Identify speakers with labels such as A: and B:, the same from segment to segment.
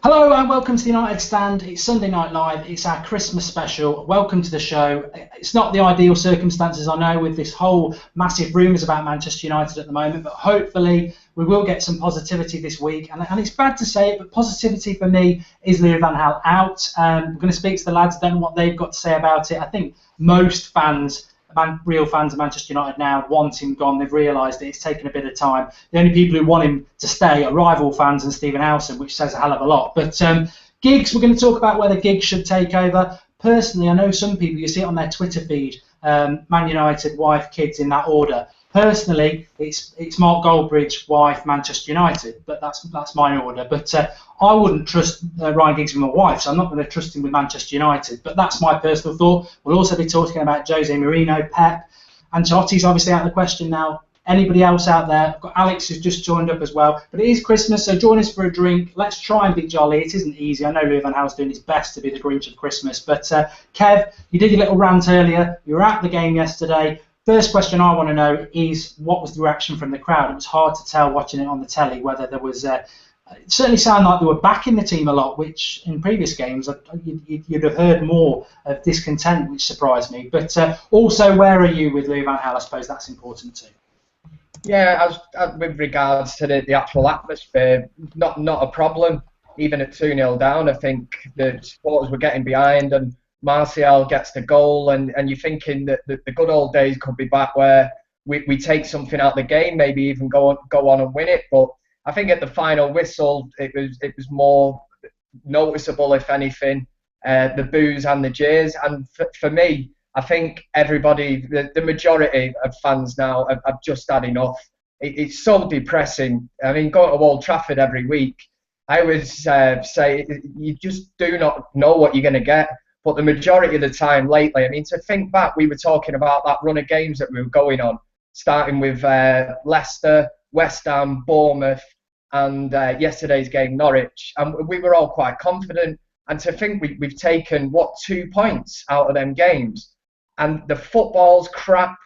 A: Hello and welcome to the United Stand. It's Sunday Night Live. It's our Christmas special. Welcome to the show. It's not the ideal circumstances, I know, with this whole massive rumours about Manchester United at the moment, but hopefully we will get some positivity this week. And it's bad to say it, but positivity for me is Louis van Gaal out. We're going to speak to the lads, don't know what they've got to say about it. I think most fans, real fans of Manchester United now, want him gone. They've realised that it's taken a bit of time. The only people who want him to stay are rival fans and Stephen Howson, which says a hell of a lot. But Giggs, we're going to talk about whether Giggs should take over. Personally, I know some people, you see it on their Twitter feed, Man United, wife, kids in that order. Personally, it's Mark Goldbridge, wife, Manchester United, but that's my order. But I wouldn't trust Ryan Giggs with my wife, so I'm not going to trust him with Manchester United. But that's my personal thought. We'll also be talking about Jose Mourinho, Pep, Ancelotti's obviously out of the question now. Anybody else out there? I've got Alex who's just joined up as well. But it is Christmas, so join us for a drink. Let's try and be jolly. It isn't easy. I know Louis van Gaal's doing his best to be the Grinch of Christmas. But Kev, you did your little rant earlier. You were at the game yesterday. First question I want to know is, what was the reaction from the crowd? It was hard to tell watching it on the telly whether there was... it certainly sounded like they were backing the team a lot, which in previous games you'd have heard more of discontent, which surprised me. But also, where are you with Louis van Gaal? I suppose that's important too.
B: Yeah, as with regards to the actual atmosphere, not a problem. Even at 2-0 down, I think the supporters were getting behind, and Martial gets the goal, and you're thinking that the good old days could be back where we take something out of the game, maybe even go on and win it. But I think at the final whistle, it was more noticeable, if anything, the boos and the jeers. And for me, I think everybody, the majority of fans now have just had enough. It's so depressing. I mean, going to Old Trafford every week, I always say you just do not know what you're going to get. But the majority of the time lately, I mean, to think back, we were talking about that run of games that we were going on, starting with Leicester, West Ham, Bournemouth, and yesterday's game, Norwich. And we were all quite confident. And to think we've taken, 2 points out of them games. And the football's crap.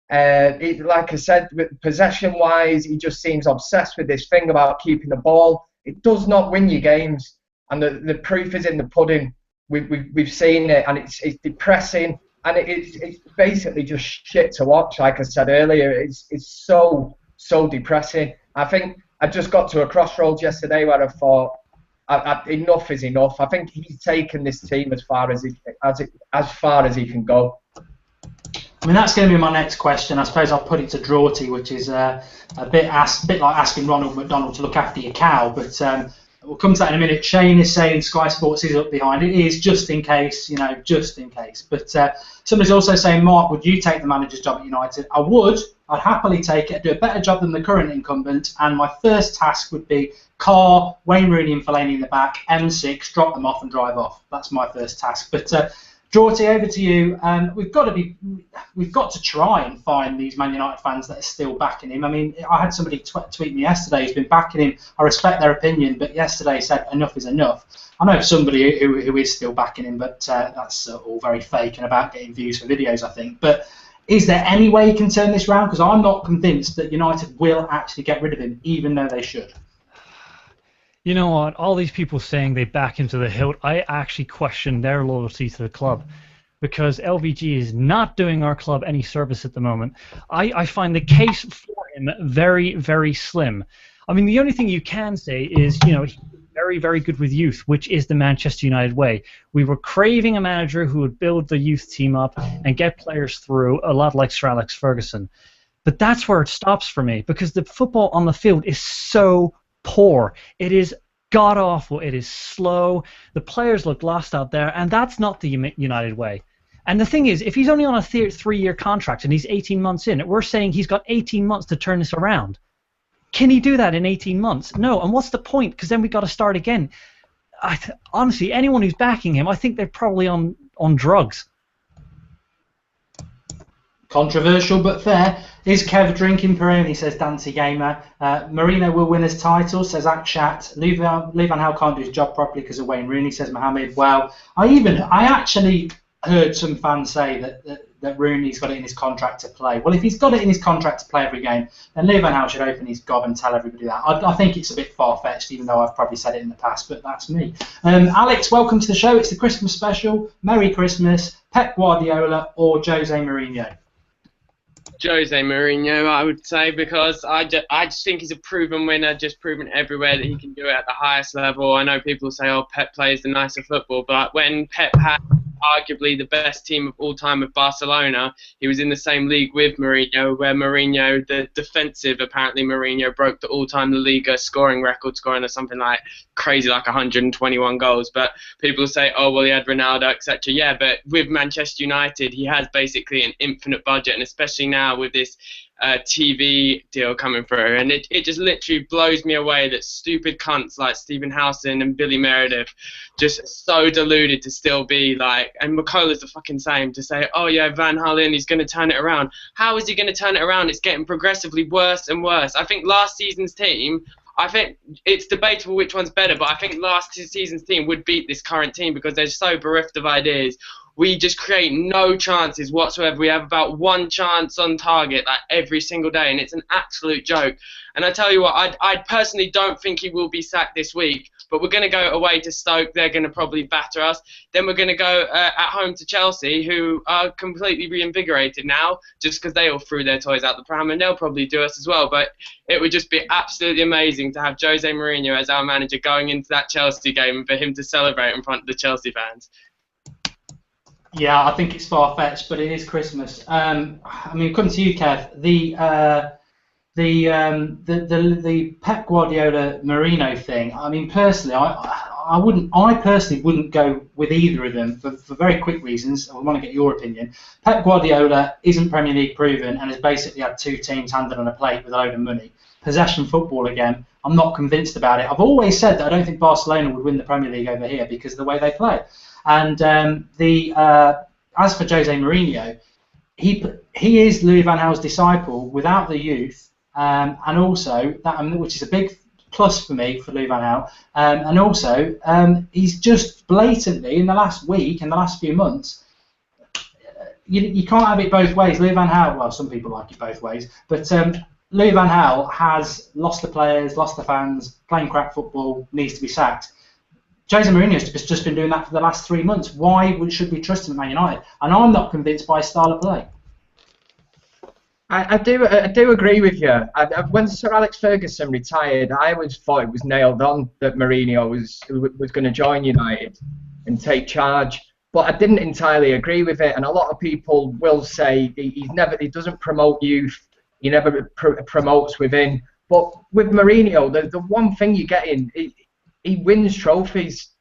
B: Like I said, possession-wise, he just seems obsessed with this thing about keeping the ball. It does not win you games. And the proof is in the pudding. We've seen it, and it's depressing, and it's basically just shit to watch. Like I said earlier, it's so depressing. I think I just got to a crossroads yesterday where I thought enough is enough. I think he's taken this team as far as he can go.
A: I mean, that's going to be my next question. I suppose I'll put it to Drawty, which is a bit like asking Ronald McDonald to look after your cow, but. We'll come to that in a minute. Shane is saying Sky Sports is up behind. It is just in case, just in case. But somebody's also saying, Mark, would you take the manager's job at United? I would. I'd happily take it. Do a better job than the current incumbent. And my first task would be Carr, Wayne Rooney and Fellaini in the back, M6, drop them off and drive off. That's my first task. But Drawty, over to you. We've got to try and find these Man United fans that are still backing him. I mean, I had somebody tweet me yesterday who's been backing him. I respect their opinion, but yesterday said enough is enough. I know of somebody who is still backing him, but that's all very fake and about getting views for videos, I think. But is there any way he can turn this round? Because I'm not convinced that United will actually get rid of him, even though they should.
C: You know what? All these people saying they back him to the hilt, I actually question their loyalty to the club, because LVG is not doing our club any service at the moment. I find the case for him very, very slim. I mean, the only thing you can say is, he's very, very good with youth, which is the Manchester United way. We were craving a manager who would build the youth team up and get players through, a lot like Sir Alex Ferguson. But that's where it stops for me, because the football on the field is so poor. It is god-awful. It is slow. The players look lost out there, and that's not the United way. And the thing is, if he's only on a 3-year contract and he's 18 months in, we're saying he's got 18 months to turn this around. Can he do that in 18 months? No. And what's the point? Because then we've got to start again. Honestly, anyone who's backing him, I think they're probably on drugs.
A: Controversial but fair. Is Kev drinking Peroni, says Dancy Gamer. Mourinho will win his title, says Akshat. Louis van Gaal can't do his job properly because of Wayne Rooney, says Mohammed. Well, I actually heard some fans say that that Rooney's got it in his contract to play. Well, if he's got it in his contract to play every game, then Louis van Gaal should open his gob and tell everybody that. I think it's a bit far-fetched, even though I've probably said it in the past, but that's me. Alex, welcome to the show. It's the Christmas special. Merry Christmas. Pep Guardiola or Jose Mourinho?
D: Jose Mourinho, I would say, because I just think he's a proven winner, just proven everywhere that he can do it at the highest level. I know people say, oh, Pep plays the nicer football, but when Pep had arguably the best team of all time with Barcelona, he was in the same league with Mourinho, where Mourinho, the defensive, apparently Mourinho broke the all-time La Liga scoring record, scoring at something like crazy, like 121 goals. But people say, oh, well, he had Ronaldo, etc. Yeah, but with Manchester United, he has basically an infinite budget, and especially now with this TV deal coming through, and it just literally blows me away that stupid cunts like Stephen Howson and Billy Meredith just so deluded to still be like, and McCullough's the fucking same, to say, oh yeah, Van Halen, he's going to turn it around. How is he going to turn it around? It's getting progressively worse and worse. I think last season's team, I think it's debatable which one's better, but I think last season's team would beat this current team because they're so bereft of ideas. We just create no chances whatsoever. We have about one chance on target like every single day, and it's an absolute joke. And I tell you what, I personally don't think he will be sacked this week, but we're going to go away to Stoke. They're going to probably batter us. Then we're going to go at home to Chelsea, who are completely reinvigorated now, just because they all threw their toys out the pram, and they'll probably do us as well. But it would just be absolutely amazing to have Jose Mourinho as our manager going into that Chelsea game and for him to celebrate in front of the Chelsea fans.
A: Yeah, I think it's far-fetched, but it is Christmas. I mean, coming to you, Kev, the Pep Guardiola Mourinho thing. I mean, personally, I personally wouldn't go with either of them for very quick reasons. I want to get your opinion. Pep Guardiola isn't Premier League proven and has basically had two teams handed on a plate with a load of money. Possession football again. I'm not convinced about it. I've always said that I don't think Barcelona would win the Premier League over here because of the way they play. And as for Jose Mourinho, he is Louis van Gaal's disciple without the youth, and also that, which is a big plus for me for Louis van Gaal. And also he's just blatantly in the last week, in the last few months, you can't have it both ways. Louis van Gaal, well, some people like it both ways, but Louis van Gaal has lost the players, lost the fans, playing crap football, needs to be sacked. Jose Mourinho's just been doing that for the last 3 months. Why should we trust him at Man United? And I'm not convinced by his style of play.
B: I do agree with you. When Sir Alex Ferguson retired, I always thought it was nailed on that Mourinho was going to join United and take charge. But I didn't entirely agree with it. And a lot of people will say he doesn't promote youth. He never promotes within. But with Mourinho, the one thing you get in, he wins trophies,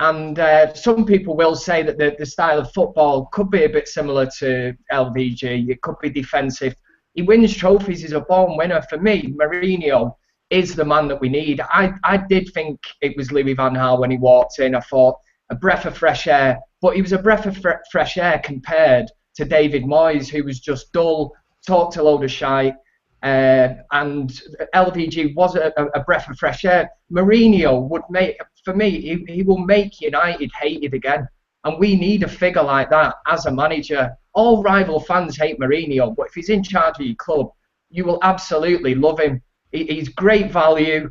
B: and some people will say that the style of football could be a bit similar to LVG. It could be defensive. He wins trophies. He's a born winner. For me, Mourinho is the man that we need. I did think it was Louis van Gaal when he walked in. I thought a breath of fresh air, but he was a breath of fresh air compared to David Moyes, who was just dull, talked a load of shite. And LVG was a breath of fresh air. Mourinho would make, for me, he will make United hated again. And we need a figure like that as a manager. All rival fans hate Mourinho, but if he's in charge of your club, you will absolutely love him. He's great value.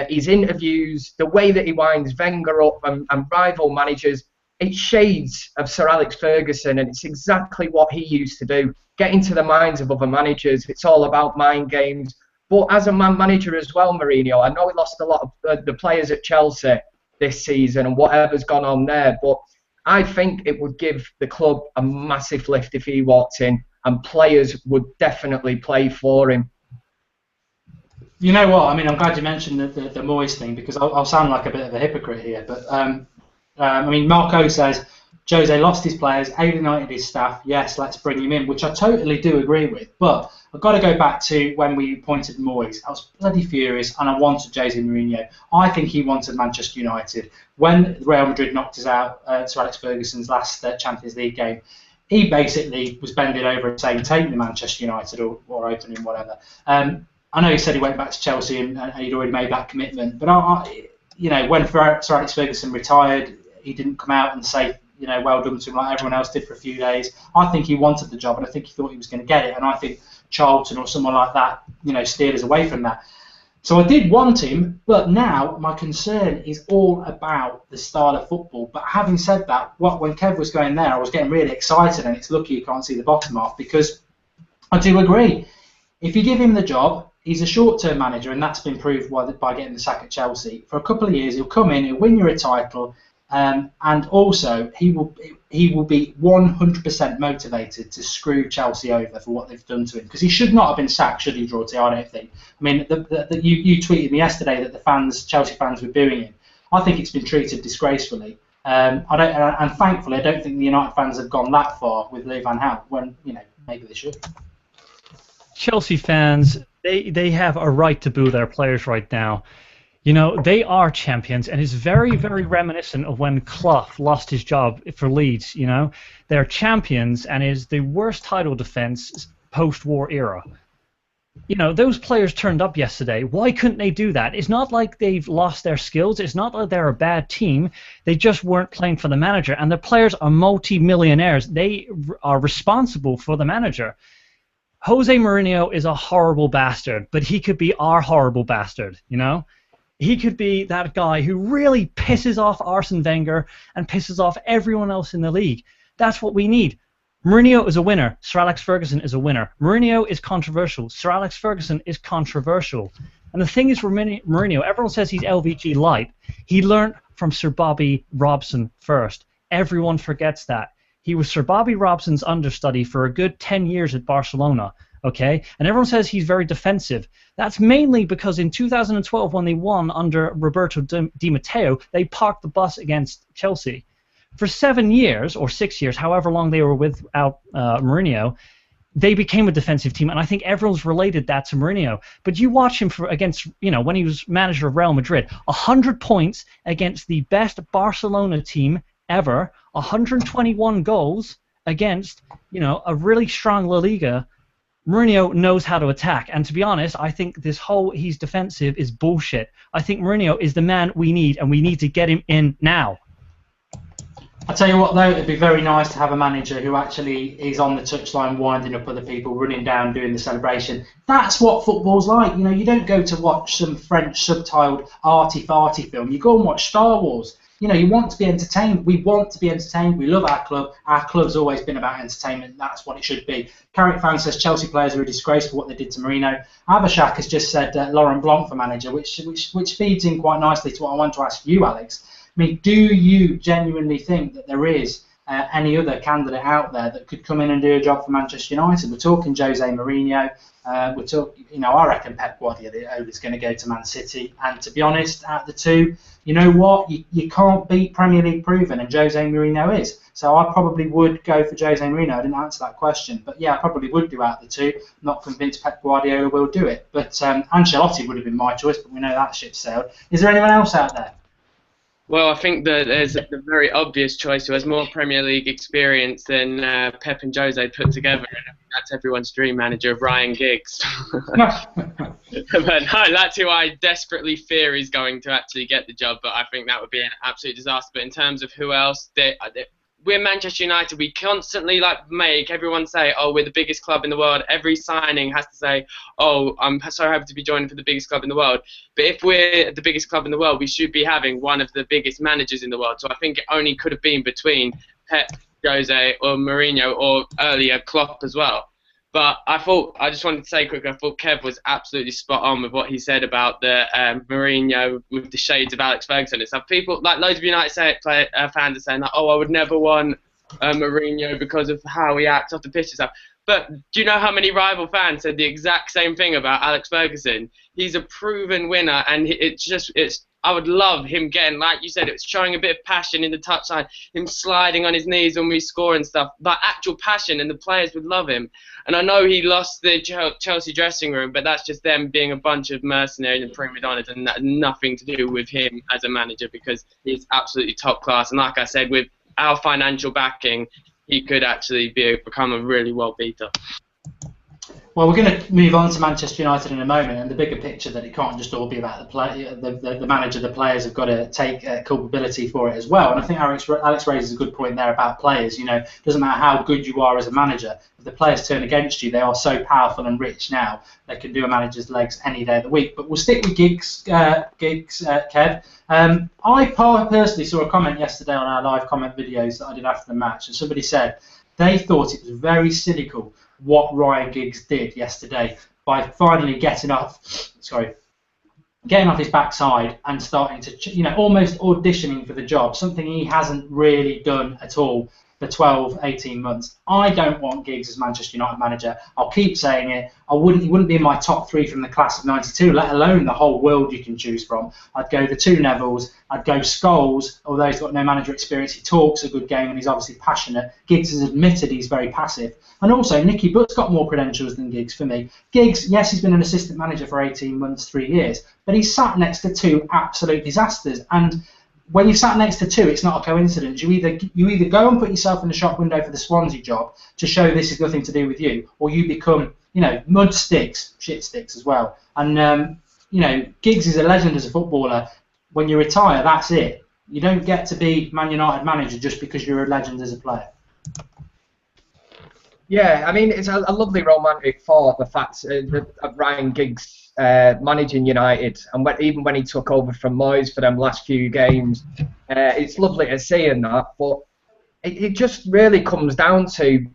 B: His interviews, the way that he winds Wenger up and rival managers, it's shades of Sir Alex Ferguson, and it's exactly what he used to do. Get into the minds of other managers. It's all about mind games. But as a man manager as well, Mourinho, I know he lost a lot of the players at Chelsea this season and whatever's gone on there, but I think it would give the club a massive lift if he walked in, and players would definitely play for him.
A: You know what? I mean, I'm glad you mentioned the Moyes thing, because I'll sound like a bit of a hypocrite here, but I mean, Marco says Jose lost his players, alienated his staff. Yes, let's bring him in, which I totally do agree with. But I've got to go back to when we appointed Moyes. I was bloody furious, and I wanted Jose Mourinho. I think he wanted Manchester United. When Real Madrid knocked us out, Sir Alex Ferguson's last Champions League game, he basically was bending over and saying, take me Manchester United or open him, whatever. I know he said he went back to Chelsea and he'd already made that commitment. But, when Sir Alex Ferguson retired, he didn't come out and say, well done to him like everyone else did for a few days. I think he wanted the job, and I think he thought he was going to get it. And I think Charlton or someone like that, steered us away from that. So I did want him, but now my concern is all about the style of football. But having said that, when Kev was going there, I was getting really excited, and it's lucky you can't see the bottom half, because I do agree. If you give him the job, he's a short-term manager, and that's been proved by getting the sack at Chelsea. For a couple of years, he'll come in, he'll win you a title, and also he will be 100% motivated to screw Chelsea over for what they've done to him, because he should not have been sacked should he draw T. I don't think. I mean, you tweeted me yesterday that the Chelsea fans were booing him. I think it's been treated disgracefully. And thankfully, I don't think the United fans have gone that far with Louis van Gaal, when maybe they should.
C: Chelsea fans, they have a right to boo their players right now. They are champions, and it's very, very reminiscent of when Clough lost his job for Leeds. They're champions, and is the worst title defense post-war era. Those players turned up yesterday. Why couldn't they do that? It's not like they've lost their skills. It's not like they're a bad team. They just weren't playing for the manager, and the players are multi-millionaires. They are responsible for the manager. Jose Mourinho is a horrible bastard, but he could be our horrible bastard, He could be that guy who really pisses off Arsene Wenger and pisses off everyone else in the league. That's what we need. Mourinho is a winner. Sir Alex Ferguson is a winner. Mourinho is controversial. Sir Alex Ferguson is controversial. And the thing is, Mourinho, everyone says he's LVG light. He learned from Sir Bobby Robson first. Everyone forgets that. He was Sir Bobby Robson's understudy for a good 10 years at Barcelona. Okay, and everyone says he's very defensive. That's mainly because in 2012, when they won under Roberto Di Matteo, they parked the bus against Chelsea. For 7 years, or 6 years, however long they were without Mourinho, they became a defensive team, and I think everyone's related that to Mourinho. But you watch him against, when he was manager of Real Madrid, 100 points against the best Barcelona team ever, 121 goals against, a really strong La Liga. Mourinho knows how to attack, and to be honest, I think this whole he's defensive is bullshit. I think Mourinho is the man we need, and we need to get him in now.
A: I'll tell you what, though, it'd be very nice to have a manager who actually is on the touchline winding up other people, running down, doing the celebration. That's what football's like. You don't go to watch some French subtitled arty-farty film. You go and watch Star Wars. You want to be entertained. We want to be entertained. We love our club. Our club's always been about entertainment. That's what it should be. Carrot fan says Chelsea players are a disgrace for what they did to Mourinho. Avashak has just said Laurent Blanc for manager, which feeds in quite nicely to what I want to ask you, Alex. I mean, do you genuinely think that there is any other candidate out there that could come in and do a job for Manchester United? We're talking Jose Mourinho. We're talking, I reckon Pep Guardiola is going to go to Man City. And to be honest, out of the two, you know what? You can't beat Premier League proven, and Jose Mourinho is. So I probably would go for Jose Mourinho. I didn't answer that question, but yeah, I probably would do out of the two. I'm not convinced Pep Guardiola will do it, but Ancelotti would have been my choice, but we know that ship sailed. Is there anyone else out there?
D: Well, I think that there's a very obvious choice who has more Premier League experience than Pep and Jose put together, and I think that's everyone's dream manager, Ryan Giggs. But no, that's who I desperately fear is going to actually get the job, but I think that would be an absolute disaster. But in terms of who else, we're Manchester United. We constantly make everyone say, oh, we're the biggest club in the world. Every signing has to say, oh, I'm so happy to be joining for the biggest club in the world. But if we're the biggest club in the world, we should be having one of the biggest managers in the world. So I think it only could have been between Pep, Jose, or Mourinho, or earlier Klopp as well. But I just wanted to say quickly, I thought Kev was absolutely spot on with what he said about the Mourinho with the shades of Alex Ferguson and stuff. People, loads of United fans are saying, oh, I would never want Mourinho because of how he acts off the pitch and stuff. But do you know how many rival fans said the exact same thing about Alex Ferguson? He's a proven winner, and I would love him getting, like you said, it was showing a bit of passion in the touchline, him sliding on his knees when we score and stuff, but actual passion, and the players would love him. And I know he lost the Chelsea dressing room, but that's just them being a bunch of mercenaries and prima donnas, and that had nothing to do with him as a manager, because he's absolutely top class. And like I said, with our financial backing, he could actually become a really well beater.
A: Well, we're going to move on to Manchester United in a moment, and the bigger picture that it can't just all be about the manager. The players have got to take culpability for it as well. And I think Alex raises a good point there about players. You know, it doesn't matter how good you are as a manager. If the players turn against you, they are so powerful and rich now. They can do a manager's legs any day of the week. But we'll stick with Giggs, Kev. I personally saw a comment yesterday on our live comment videos that I did after the match, and somebody said they thought it was very cynical what Ryan Giggs did yesterday by finally getting off his backside and starting to, you know, almost auditioning for the job, something he hasn't really done at all for 12, 18 months. I don't want Giggs as Manchester United manager. I'll keep saying it. He wouldn't be in my top 3 from the class of '92, let alone the whole world you can choose from. I'd go the 2 Nevilles. I'd go Scholes, although he's got no manager experience. He talks a good game and he's obviously passionate. Giggs has admitted he's very passive. And also, Nicky Butt's got more credentials than Giggs for me. Giggs, yes, he's been an assistant manager for 18 months, 3 years, but he's sat next to 2 absolute disasters. And when you've sat next to 2, it's not a coincidence. You either go and put yourself in the shop window for the Swansea job to show this is nothing to do with you, or you become, you know, mud sticks, shit sticks as well. And you know, Giggs is a legend as a footballer. When you retire, that's it. You don't get to be Man United manager just because you're a legend as a player.
B: Yeah, I mean, it's a lovely romantic thought, the fact of Ryan Giggs managing United, and even when he took over from Moyes for them last few games, it's lovely to see in that, but it just really comes down to,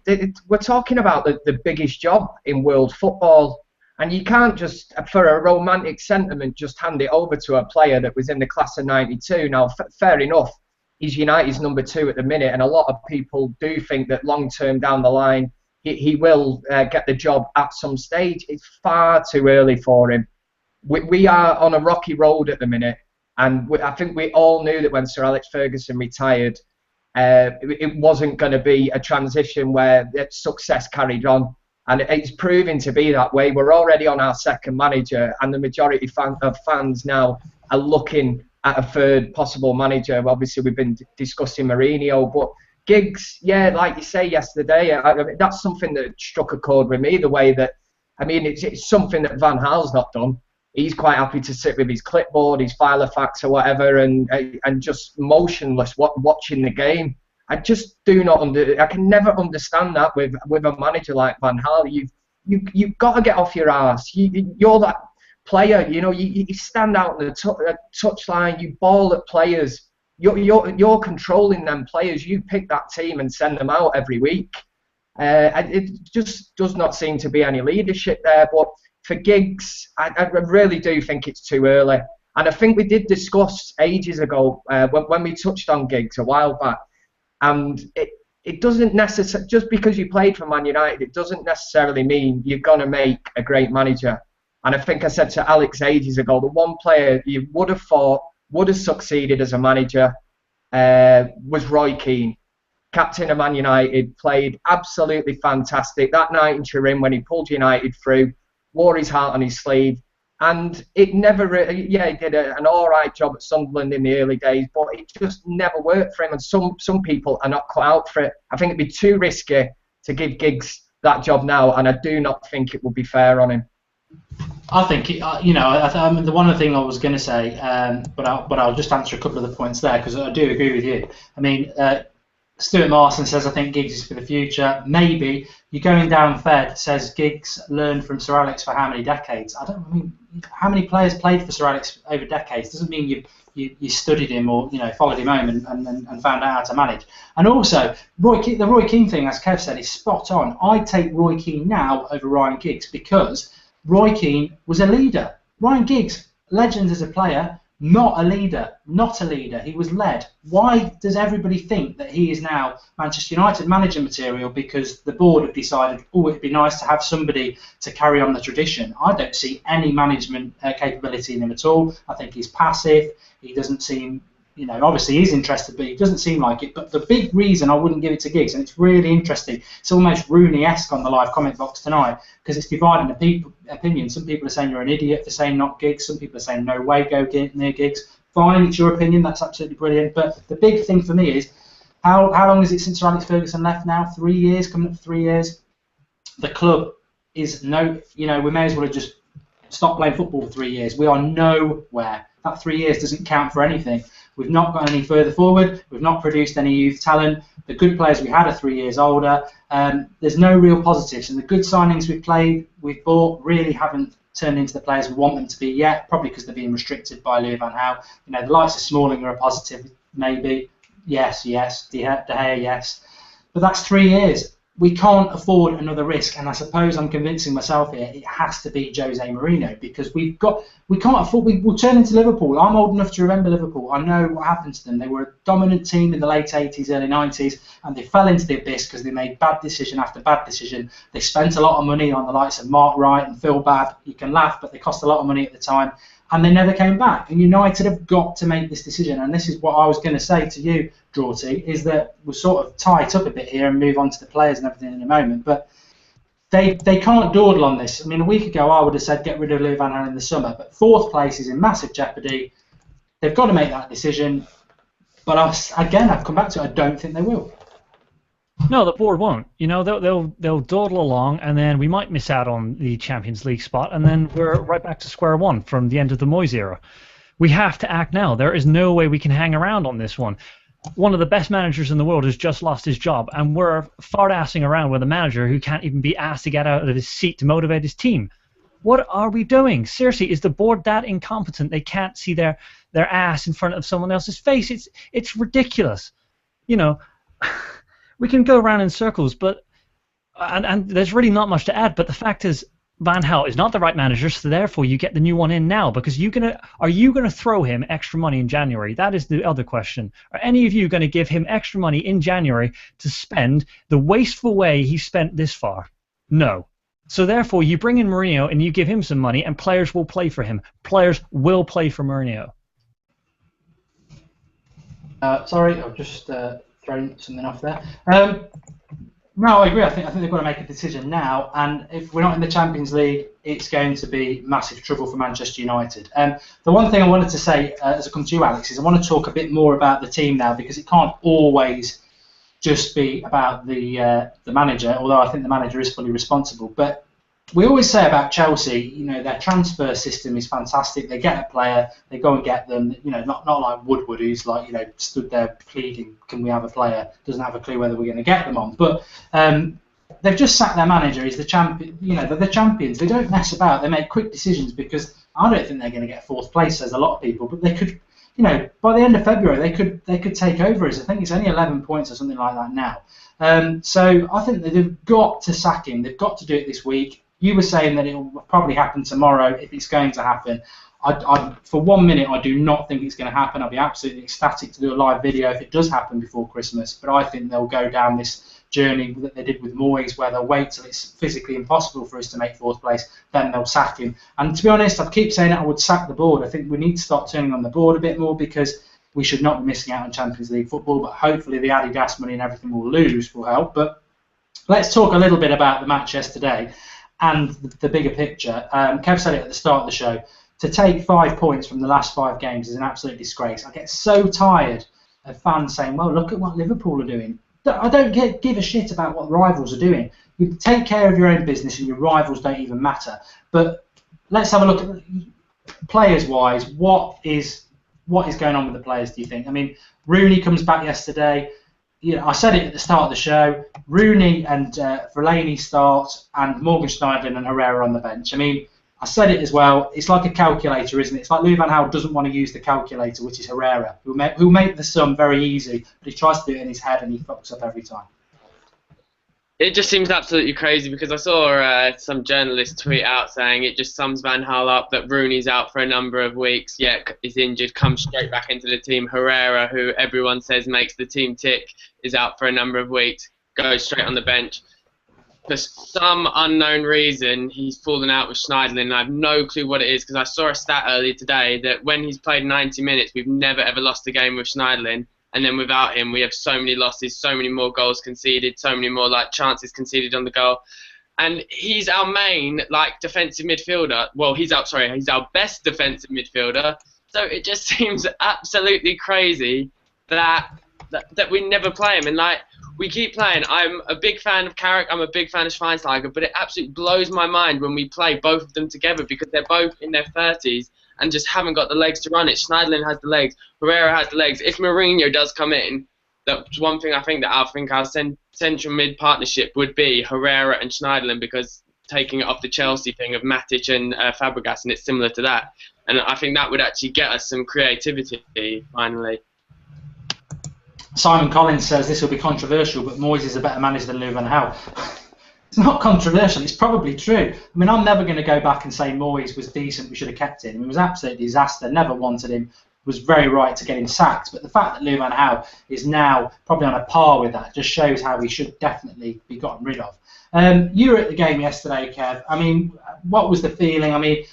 B: we're talking about the biggest job in world football, and you can't just, for a romantic sentiment, just hand it over to a player that was in the class of '92. Now, fair enough, he's United's number 2 at the minute, and a lot of people do think that long-term down the line, he will get the job at some stage. It's far too early for him. We are on a rocky road at the minute, and I think we all knew that when Sir Alex Ferguson retired, it wasn't going to be a transition where success carried on, and it's proving to be that way. We're already on our 2nd manager, and the majority of fans now are looking at a 3rd possible manager. Obviously, we've been discussing Mourinho, but Giggs, yeah, like you say yesterday, I mean, that's something that struck a chord with me, the way that, I mean, it's something that Van Gaal's not done. He's quite happy to sit with his clipboard, his Filofax or whatever, and just motionless watching the game. I just do not I can never understand that with a manager like Van Gaal. You've got to get off your arse. You're that player, you know, you stand out on the touchline, you ball at players. You're controlling them players. You pick that team and send them out every week. It just does not seem to be any leadership there. But for Giggs, I really do think it's too early. And I think we did discuss ages ago when we touched on Giggs a while back. And it doesn't necessarily, just because you played for Man United, it doesn't necessarily mean you're going to make a great manager. And I think I said to Alex ages ago, the one player you would have thought would have succeeded as a manager was Roy Keane. Captain of Man United, played absolutely fantastic. That night in Turin when he pulled United through, wore his heart on his sleeve, and it never really, he did an alright job at Sunderland in the early days, but it just never worked for him, and some people are not cut out for it. I think it'd be too risky to give Giggs that job now, and I do not think it would be fair on him.
A: I think, the one thing I was going to say, but I'll just answer a couple of the points there, because I do agree with you. I mean, Stuart Marston says, I think Giggs is for the future. Maybe. You're going down Fed, says Giggs learned from Sir Alex for how many decades? How many players played for Sir Alex over decades? Doesn't mean you studied him or followed him home and found out how to manage. And also, the Roy Keane thing, as Kev said, is spot on. I'd take Roy Keane now over Ryan Giggs because Roy Keane was a leader. Ryan Giggs, legend as a player, not a leader. He was led. Why does everybody think that he is now Manchester United manager material because the board have decided, it'd be nice to have somebody to carry on the tradition? I don't see any management capability in him at all. I think he's passive. He doesn't seem, obviously he's interested, but he doesn't seem like it. But the big reason I wouldn't give it to Giggs, and it's really interesting, it's almost Rooney-esque on the live comment box tonight, because it's dividing the opinion. Some people are saying you're an idiot for saying not Giggs. Some people are saying no way, go near Giggs. Fine, it's your opinion. That's absolutely brilliant. But the big thing for me is how long is it since Sir Alex Ferguson left now? 3 years, coming up 3 years. The club is no, we may as well have just stopped playing football for 3 years. We are nowhere. That 3 years doesn't count for anything. We've not got any further forward. We've not produced any youth talent. The good players we had are 3 years older. There's no real positives, and the good signings we've bought really haven't turned into the players we want them to be yet, probably because they're being restricted by Louis van Gaal. The likes of Smalling are a positive, maybe. Yes. De Gea, yes. But that's 3 years. We can't afford another risk, and I suppose I'm convincing myself here it has to be Jose Mourinho, because we can't afford. We'll turn into Liverpool. I'm old enough to remember Liverpool. I know what happened to them. They were a dominant team in the late 80s, early 90s, and they fell into the abyss because they made bad decision after bad decision. They spent a lot of money on the likes of Mark Wright and Phil Babb. You can laugh, but they cost a lot of money at the time, and they never came back. And United have got to make this decision, and this is what I was going to say to you, Drawty, is that we'll sort of tie it up a bit here and move on to the players and everything in a moment, but they can't dawdle on this. I mean, a week ago I would have said get rid of Louis van Gaal in the summer, but fourth place is in massive jeopardy. They've got to make that decision, but I've come back to it, I don't think they will.
C: No, the board won't. They'll dawdle along, and then we might miss out on the Champions League spot, and then we're right back to square one from the end of the Moyes era. We have to act now. There is no way we can hang around on this one. One of the best managers in the world has just lost his job, and we're fart-assing around with a manager who can't even be asked to get out of his seat to motivate his team. What are we doing? Seriously, is the board that incompetent they can't see their ass in front of someone else's face? It's ridiculous. We can go around in circles, but and there's really not much to add. But the fact is, Van Gaal is not the right manager, so therefore you get the new one in now. Because are you gonna throw him extra money in January? That is the other question. Are any of you going to give him extra money in January to spend the wasteful way he spent this far? No. So therefore you bring in Mourinho and you give him some money, and players will play for him. Players will play for Mourinho.
A: Sorry, I've just thrown something off there. No, I agree. I think they've got to make a decision now, and if we're not in the Champions League, it's going to be massive trouble for Manchester United. The one thing I wanted to say, as I come to you, Alex, is I want to talk a bit more about the team now, because it can't always just be about the manager, although I think the manager is fully responsible. But we always say about Chelsea, their transfer system is fantastic. They get a player, they go and get them. Not like Woodward, who's stood there pleading, "Can we have a player?" Doesn't have a clue whether we're going to get them on. But they've just sacked their manager. He's the champion. They're the champions. They don't mess about. They make quick decisions, because I don't think they're going to get fourth place, says a lot of people. But they could, by the end of February, they could take over us. I think it's only 11 points or something like that now. So I think that they've got to sack him. They've got to do it this week. You were saying that it will probably happen tomorrow if it's going to happen. For 1 minute, I do not think it's going to happen. I'll be absolutely ecstatic to do a live video if it does happen before Christmas. But I think they'll go down this journey that they did with Moyes, where they'll wait till it's physically impossible for us to make fourth place, then they'll sack him. And to be honest, I keep saying that I would sack the board. I think we need to start turning on the board a bit more, because we should not be missing out on Champions League football. But hopefully the Adidas money and everything we'll lose will help. But let's talk a little bit about the match yesterday and the bigger picture. Kev said it at the start of the show. To take 5 points from the last 5 games is an absolute disgrace. I get so tired of fans saying, well, look at what Liverpool are doing. I don't give a shit about what rivals are doing. You take care of your own business, and your rivals don't even matter. But let's have a look at players-wise. What is going on with the players, do you think? I mean, Rooney comes back yesterday. I said it at the start of the show. Rooney and Fellaini start, and Morgan Schneiderlin and Herrera on the bench. I mean, I said it as well. It's like a calculator, isn't it? It's like Louis van Gaal doesn't want to use the calculator, which is Herrera, who'll make the sum very easy, but he tries to do it in his head and he fucks up every time.
D: It just seems absolutely crazy, because I saw some journalist tweet out saying it just sums Van Gaal up that Rooney's out for a number of weeks, yet is injured, comes straight back into the team. Herrera, who everyone says makes the team tick, is out for a number of weeks, goes straight on the bench. For some unknown reason, he's fallen out with Schneiderlin, and I have no clue what it is, because I saw a stat earlier today that when he's played 90 minutes, we've never ever lost a game with Schneiderlin. And then without him, we have so many losses, so many more goals conceded, so many more chances conceded on the goal. And he's our main defensive midfielder. Well, he's our best defensive midfielder. So it just seems absolutely crazy that we never play him. And we keep playing. I'm a big fan of Carrick. I'm a big fan of Schweinsteiger, but it absolutely blows my mind when we play both of them together because they're both in their 30s and just haven't got the legs to run it. Schneiderlin has the legs. Herrera has the legs. If Mourinho does come in, that's one thing I think our central mid partnership would be Herrera and Schneiderlin, because taking it off the Chelsea thing of Matic and Fabregas, and it's similar to that. And I think that would actually get us some creativity finally.
A: Simon Collins says this will be controversial, but Moyes is a better manager than Louis van Gaal. It's not controversial, it's probably true. I mean, I'm never going to go back and say Moyes was decent, we should have kept him. He was absolutely a disaster, never wanted him, was very right to get him sacked. But the fact that Louis van Gaal is now probably on a par with that just shows how he should definitely be gotten rid of. You were at the game yesterday, Kev. I mean, what was the feeling? I mean,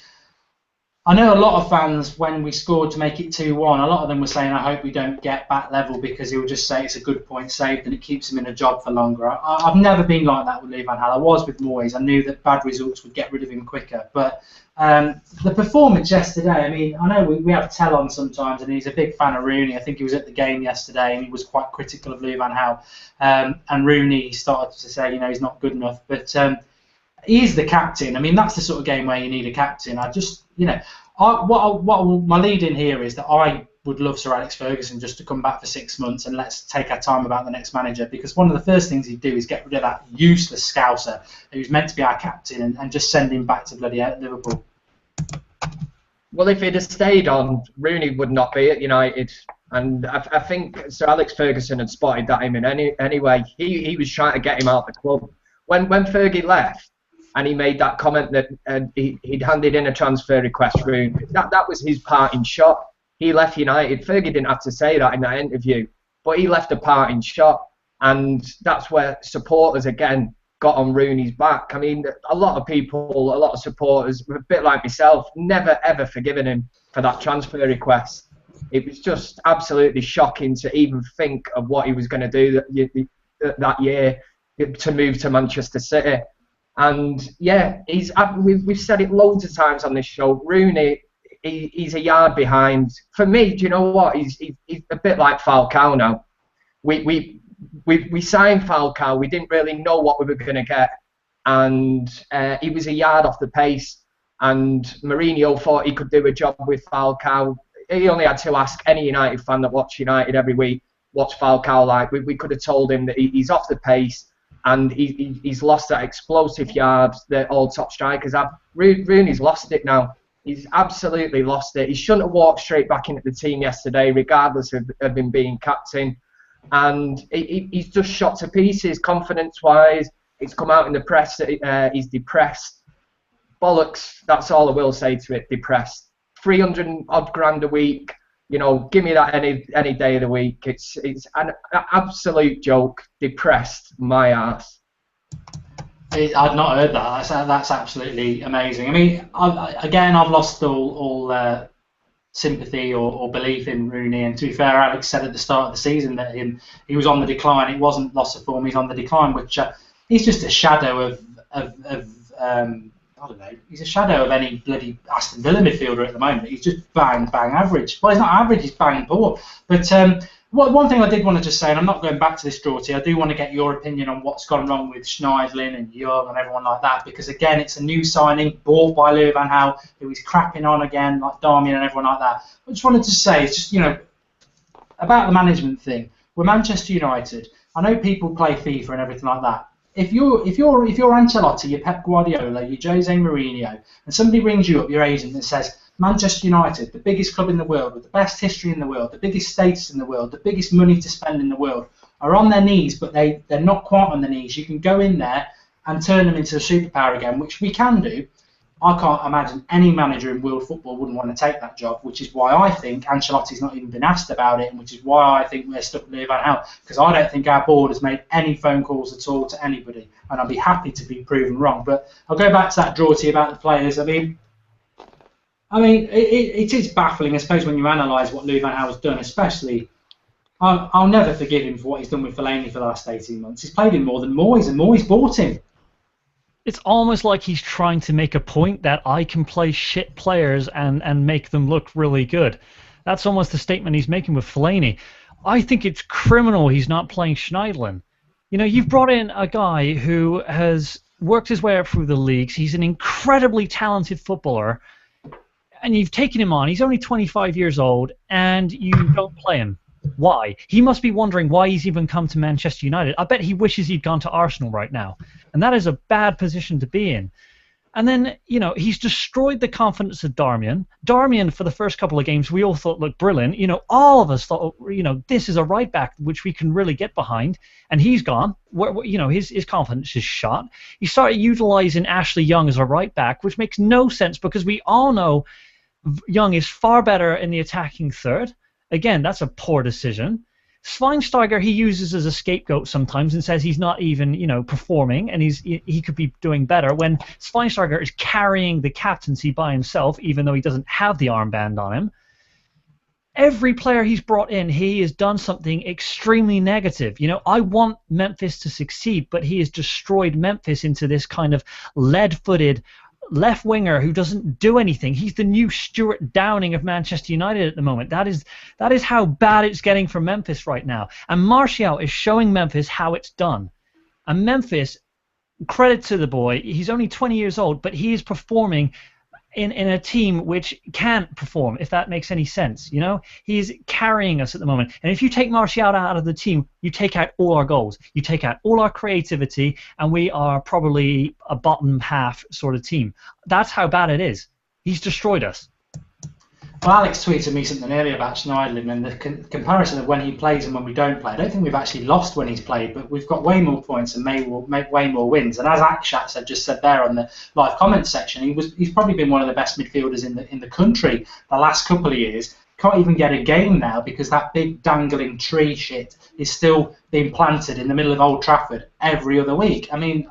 A: I know a lot of fans, when we scored to make it 2-1, a lot of them were saying, I hope we don't get back level, because he'll just say it's a good point saved and it keeps him in a job for longer. I've never been like that with Louis van Gaal. I was with Moyes. I knew that bad results would get rid of him quicker. But the performance yesterday, I mean, I know we have Tell on sometimes, and he's a big fan of Rooney. I think he was at the game yesterday and he was quite critical of Louis van Gaal. And Rooney started to say, he's not good enough. But he is the captain. I mean, that's the sort of game where you need a captain. I just, my lead in here is that I would love Sir Alex Ferguson just to come back for 6 months and let's take our time about the next manager, because one of the first things he'd do is get rid of that useless Scouser who's meant to be our captain and just send him back to bloody Liverpool.
B: Well, if he'd have stayed on, Rooney would not be at United. And I think Sir Alex Ferguson had spotted that in anyway. He was trying to get him out of the club. When Fergie left, and he made that comment that he'd handed in a transfer request room. That was his parting shot. He left United. Fergie didn't have to say that in that interview, but he left a parting shot, and that's where supporters again got on Rooney's back. I mean, a lot of people, a lot of supporters, a bit like myself, never ever forgiven him for that transfer request. It was just absolutely shocking to even think of what he was going to do that year to move to Manchester City. And yeah, we've said it loads of times on this show. Rooney, he's a yard behind. For me, do you know what? He's a bit like Falcao now. We signed Falcao. We didn't really know what we were going to get, and he was a yard off the pace. And Mourinho thought he could do a job with Falcao. He only had to ask any United fan that watched United every week, what's Falcao like? We could have told him that he's off the pace. And he's lost that explosive yard that all top strikers have. Rooney's lost it now. He's absolutely lost it. He shouldn't have walked straight back into the team yesterday, regardless of him being captain. And he's just shot to pieces, confidence-wise. It's come out in the press that he's depressed. Bollocks, that's all I will say to it, depressed. 300-odd grand a week. Give me that any day of the week. It's an absolute joke. Depressed, my ass.
A: I'd not heard that. That's absolutely amazing. I mean, I've lost all sympathy or belief in Rooney. And to be fair, Alex said at the start of the season that he was on the decline. It wasn't loss of form. He's on the decline, which he's just a shadow of I don't know, he's a shadow of any bloody Aston Villa midfielder at the moment. He's just bang average. Well, he's not average, he's bang poor. But one thing I did want to just say, and I'm not going back to this draw, I do want to get your opinion on what's gone wrong with Schneiderlin and Young and everyone like that, because again, it's a new signing, bought by Louis van Gaal, who he's crapping on again, like Darmian and everyone like that. I just wanted to say, it's just, about the management thing. We're Manchester United. I know people play FIFA and everything like that. If you're Ancelotti, you're Pep Guardiola, you're Jose Mourinho, and somebody rings you up, your agent, and says, Manchester United, the biggest club in the world, with the best history in the world, the biggest status in the world, the biggest money to spend in the world, are on their knees, but they're not quite on their knees. You can go in there and turn them into a superpower again, which we can do. I can't imagine any manager in world football wouldn't want to take that job, which is why I think Ancelotti's not even been asked about it, and which is why I think we're stuck with Louis van Gaal, because I don't think our board has made any phone calls at all to anybody, and I'd be happy to be proven wrong. But I'll go back to that draw to you about the players. I mean, it is baffling, I suppose, when you analyse what Louis van Gaal has done, especially. I'll never forgive him for what he's done with Fellaini for the last 18 months. He's played him more than Moyes, and Moyes bought him.
C: It's almost like he's trying to make a point that I can play shit players and make them look really good. That's almost the statement he's making with Fellaini. I think it's criminal he's not playing Schneiderlin. You know, you've brought in a guy who has worked his way up through the leagues. He's an incredibly talented footballer, and you've taken him on. He's only 25 years old, and you don't play him. Why? He must be wondering why he's even come to Manchester United. I bet he wishes he'd gone to Arsenal right now, and that is a bad position to be in. And then, you know, he's destroyed the confidence of Darmian. Darmian, for the first couple of games, we all thought looked brilliant. You know, all of us thought, you know, this is a right back which we can really get behind. And he's gone. You know, his confidence is shot. He started utilising Ashley Young as a right back, which makes no sense because we all know Young is far better in the attacking third. Again, that's a poor decision. Schweinsteiger he uses as a scapegoat sometimes and says he's not even, you know, performing and he could be doing better when Schweinsteiger is carrying the captaincy by himself even though he doesn't have the armband on him. Every player he's brought in, he has done something extremely negative. You know, I want Memphis to succeed, but he has destroyed Memphis into this kind of lead-footed left winger who doesn't do anything. He's the new Stuart Downing of Manchester United at the moment. That is how bad it's getting for Memphis right now. And Martial is showing Memphis how it's done. And Memphis, credit to the boy, he's only 20 years old, but he is performing in a team which can't perform, if that makes any sense. You know, he's carrying us at the moment. And if you take Martial out of the team, you take out all our goals, you take out all our creativity, and we are probably a bottom half sort of team. That's how bad it is. He's destroyed us.
A: Well, Alex tweeted me something earlier about Schneiderlin and the comparison of when he plays and when we don't play. I don't think we've actually lost when he's played, but we've got way more points and make way more wins. And as Akshat had just said there on the live comments section, he's probably been one of the best midfielders in the country the last couple of years. Can't even get a game now because that big dangling tree shit is still being planted in the middle of Old Trafford every other week. I mean,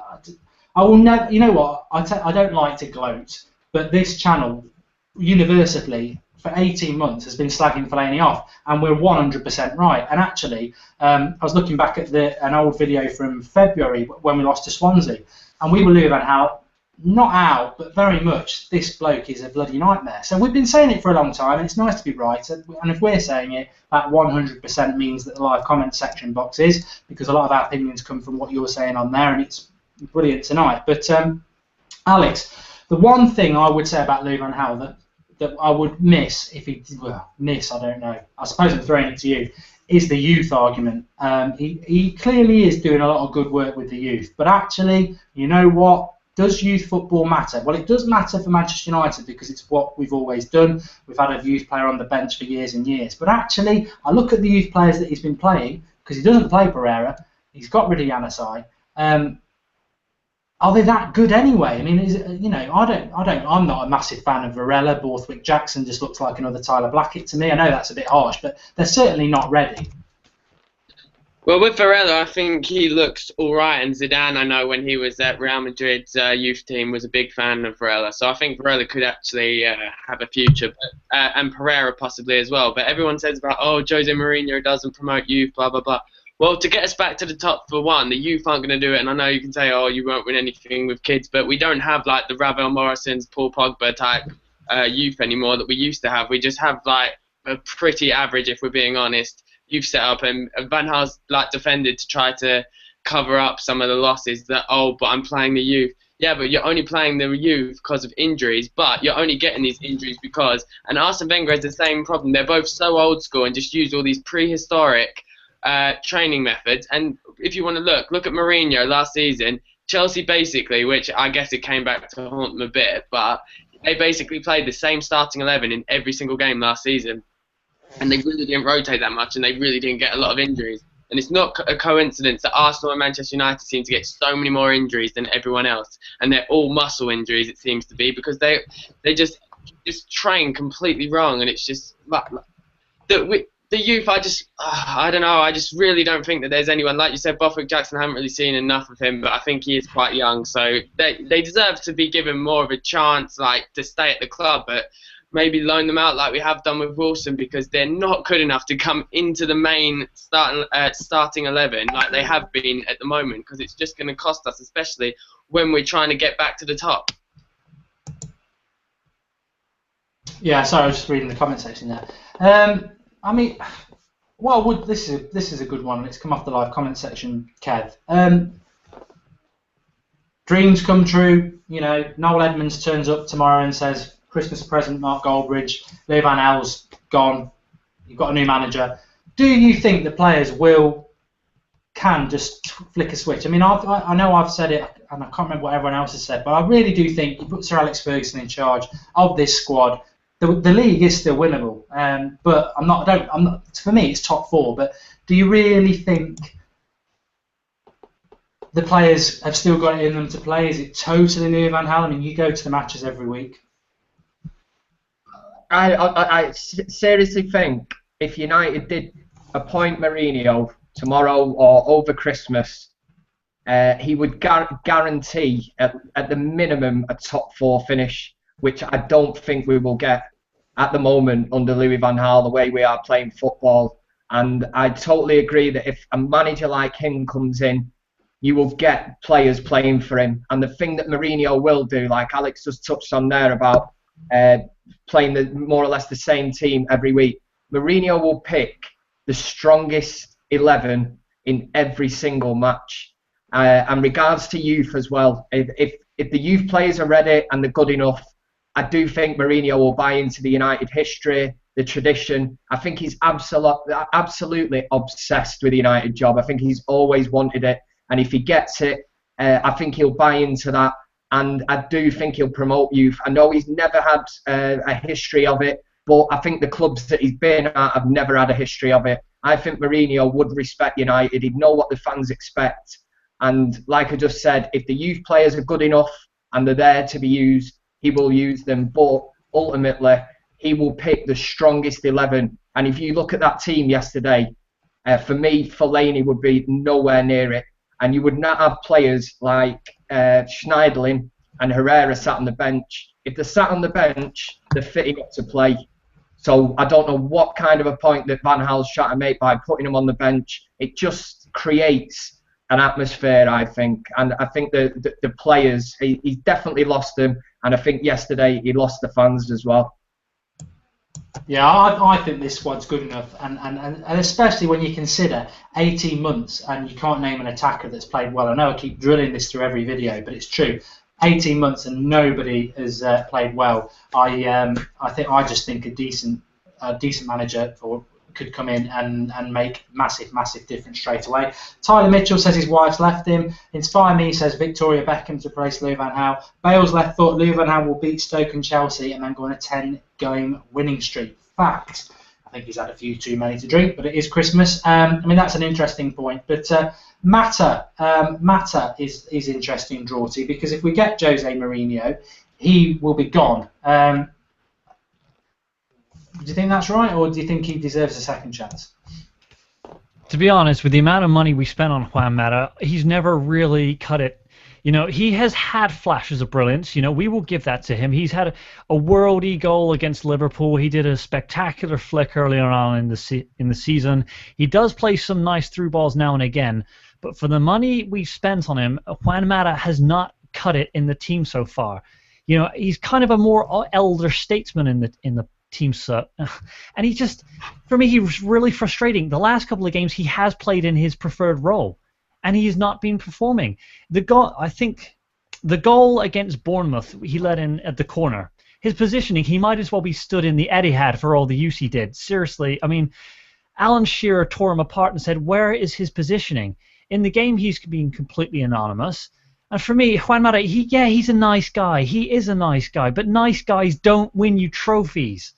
A: I will never. You know what? I don't like to gloat, but this channel universally for 18 months has been slagging Fellaini off, and we're 100% right. And actually, I was looking back at an old video from February when we lost to Swansea, and we were Louis van Gaal, not out, but very much, this bloke is a bloody nightmare. So we've been saying it for a long time, and it's nice to be right. And if we're saying it, that 100% means that the live comment section box is, because a lot of our opinions come from what you're saying on there, and it's brilliant tonight. But Alex, the one thing I would say about Louis van Gaal that I would miss if he I don't know. I suppose I'm throwing it to you. Is the youth argument? He clearly is doing a lot of good work with the youth, but actually, you know what? Does youth football matter? Well, it does matter for Manchester United because it's what we've always done. We've had a youth player on the bench for years and years. But actually, I look at the youth players that he's been playing because he doesn't play Pereira. He's got rid of Yanasai. Are they that good anyway? I mean, I'm not a massive fan of Varela. Borthwick Jackson just looks like another Tyler Blackett to me. I know that's a bit harsh, but they're certainly not ready.
D: Well, with Varela, I think he looks all right, and Zidane, I know when he was at Real Madrid's youth team, was a big fan of Varela. So I think Varela could actually have a future, and Pereira possibly as well. But everyone says about, Jose Mourinho doesn't promote youth, blah, blah, blah. Well, to get us back to the top, for one, the youth aren't going to do it. And I know you can say, you won't win anything with kids, but we don't have like the Ravel Morrisons, Paul Pogba type youth anymore that we used to have. We just have like a pretty average, if we're being honest, youth set up. And Van Gaal's like defended to try to cover up some of the losses that, but I'm playing the youth. Yeah, but you're only playing the youth because of injuries, but you're only getting these injuries because, and Arsene Wenger has the same problem. They're both so old school and just use all these prehistoric training methods. And if you want to look at Mourinho last season, Chelsea basically, which I guess it came back to haunt them a bit, but they basically played the same starting 11 in every single game last season, and they really didn't rotate that much, and they really didn't get a lot of injuries. And it's not a coincidence that Arsenal and Manchester United seem to get so many more injuries than everyone else, and they're all muscle injuries, it seems to be, because they just train completely wrong. And it's just the youth, I don't know, I just really don't think that there's anyone. Like you said, Borthwick Jackson, I haven't really seen enough of him, but I think he is quite young, so they deserve to be given more of a chance, like, to stay at the club, but maybe loan them out like we have done with Wilson, because they're not good enough to come into the main starting 11 like they have been at the moment, because it's just going to cost us, especially when we're trying to get back to the top.
A: Yeah, sorry, I was just reading the comment section there. I mean, Well, this is a good one. It's come off the live comment section, Kev. Dreams come true. You know, Noel Edmonds turns up tomorrow and says, "Christmas present, Mark Goldbridge. Louis van Gaal's gone. You've got a new manager." Do you think the players can just flick a switch? I mean, I know I've said it, and I can't remember what everyone else has said, but I really do think you put Sir Alex Ferguson in charge of this squad. The league is still winnable, but I'm not. For me, it's top four. But do you really think the players have still got it in them to play? Is it totally Louis van Gaal? I mean, you go to the matches every week.
B: I seriously think if United did appoint Mourinho tomorrow or over Christmas, he would guarantee at the minimum a top four finish, which I don't think we will get at the moment under Louis van Gaal, the way we are playing football. And I totally agree that if a manager like him comes in, you will get players playing for him. And the thing that Mourinho will do, like Alex just touched on there about playing more or less the same team every week, Mourinho will pick the strongest 11 in every single match. And regards to youth as well, if the youth players are ready and they're good enough, I do think Mourinho will buy into the United history, the tradition. I think he's absolutely obsessed with the United job. I think he's always wanted it. And if he gets it, I think he'll buy into that. And I do think he'll promote youth. I know he's never had a history of it, but I think the clubs that he's been at have never had a history of it. I think Mourinho would respect United. He'd know what the fans expect. And like I just said, if the youth players are good enough and they're there to be used, he will use them. But ultimately, he will pick the strongest 11. And if you look at that team yesterday, for me, Fellaini would be nowhere near it. And you would not have players like Schneiderlin and Herrera sat on the bench. If they're sat on the bench, they're fitting up to play. So I don't know what kind of a point that Van Gaal's trying to make by putting them on the bench. It just creates an atmosphere, I think. And I think the players, he's definitely lost them. And I think yesterday he lost the fans as well.
A: Yeah, I think this squad's good enough, and especially when you consider 18 months and you can't name an attacker that's played well. I know I keep drilling this through every video, but it's true. 18 months and nobody has played well. I just think a decent manager could come in and make massive difference straight away. Tyler Mitchell says his wife's left him. Inspire Me says Victoria Beckham to replace Louis van Gaal. Bale's left thought Louis van Gaal will beat Stoke and Chelsea and then go on a 10-game winning streak. Fact. I think he's had a few too many to drink, but it is Christmas. I mean, that's an interesting point. But Mata is interesting, Drawty, because if we get Jose Mourinho, he will be gone. Do you think that's right, or do you think he deserves a second chance?
C: To be honest, with the amount of money we spent on Juan Mata, he's never really cut it. You know, he has had flashes of brilliance. You know, we will give that to him. He's had a worldy goal against Liverpool. He did a spectacular flick earlier on in the season. He does play some nice through balls now and again. But for the money we spent on him, Juan Mata has not cut it in the team so far. You know, he's kind of a more elder statesman in the team, sir. And he just, for me, he was really frustrating. The last couple of games, he has played in his preferred role, and he has not been performing. I think the goal against Bournemouth, he let in at the corner. His positioning, he might as well be stood in the Etihad for all the use he did. Seriously, I mean, Alan Shearer tore him apart and said, where is his positioning? In the game, he's been completely anonymous. And for me, Juan Mata, he's a nice guy. He is a nice guy. But nice guys don't win you trophies.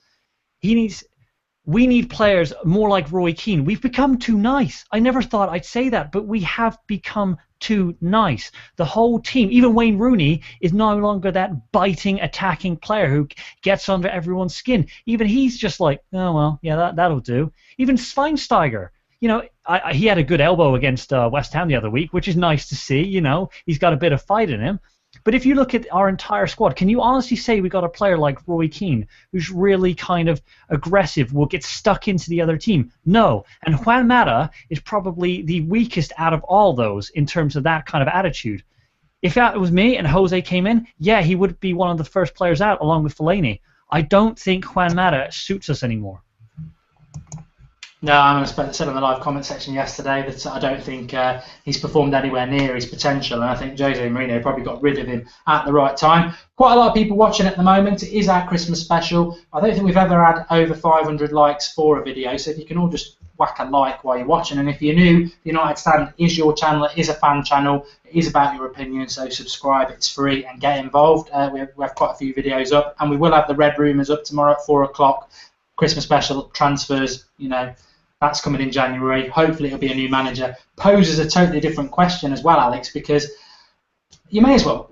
C: We need players more like Roy Keane. We've become too nice. I never thought I'd say that, but we have become too nice. The whole team, even Wayne Rooney, is no longer that biting, attacking player who gets under everyone's skin. Even he's just like, oh, well, yeah, that'll do. Even Schweinsteiger, you know, he had a good elbow against West Ham the other week, which is nice to see. You know, he's got a bit of fight in him. But if you look at our entire squad, can you honestly say we got a player like Roy Keane who's really kind of aggressive, will get stuck into the other team? No. And Juan Mata is probably the weakest out of all those in terms of that kind of attitude. If that was me and Jose came in, yeah, he would be one of the first players out along with Fellaini. I don't think Juan Mata suits us anymore.
A: No, I said on the live comment section yesterday that I don't think he's performed anywhere near his potential, and I think Jose Mourinho probably got rid of him at the right time. Quite a lot of people watching at the moment. It is our Christmas special. I don't think we've ever had over 500 likes for a video, so if you can all just whack a like while you're watching, and if you're new, the United Stand is your channel. It is a fan channel. It is about your opinion, so subscribe. It's free and get involved. We have quite a few videos up, and we will have the Red Rumours up tomorrow at 4 o'clock. Christmas special, transfers, that's coming in January. Hopefully it'll be a new manager. Poses a totally different question as well, Alex, because you may as well,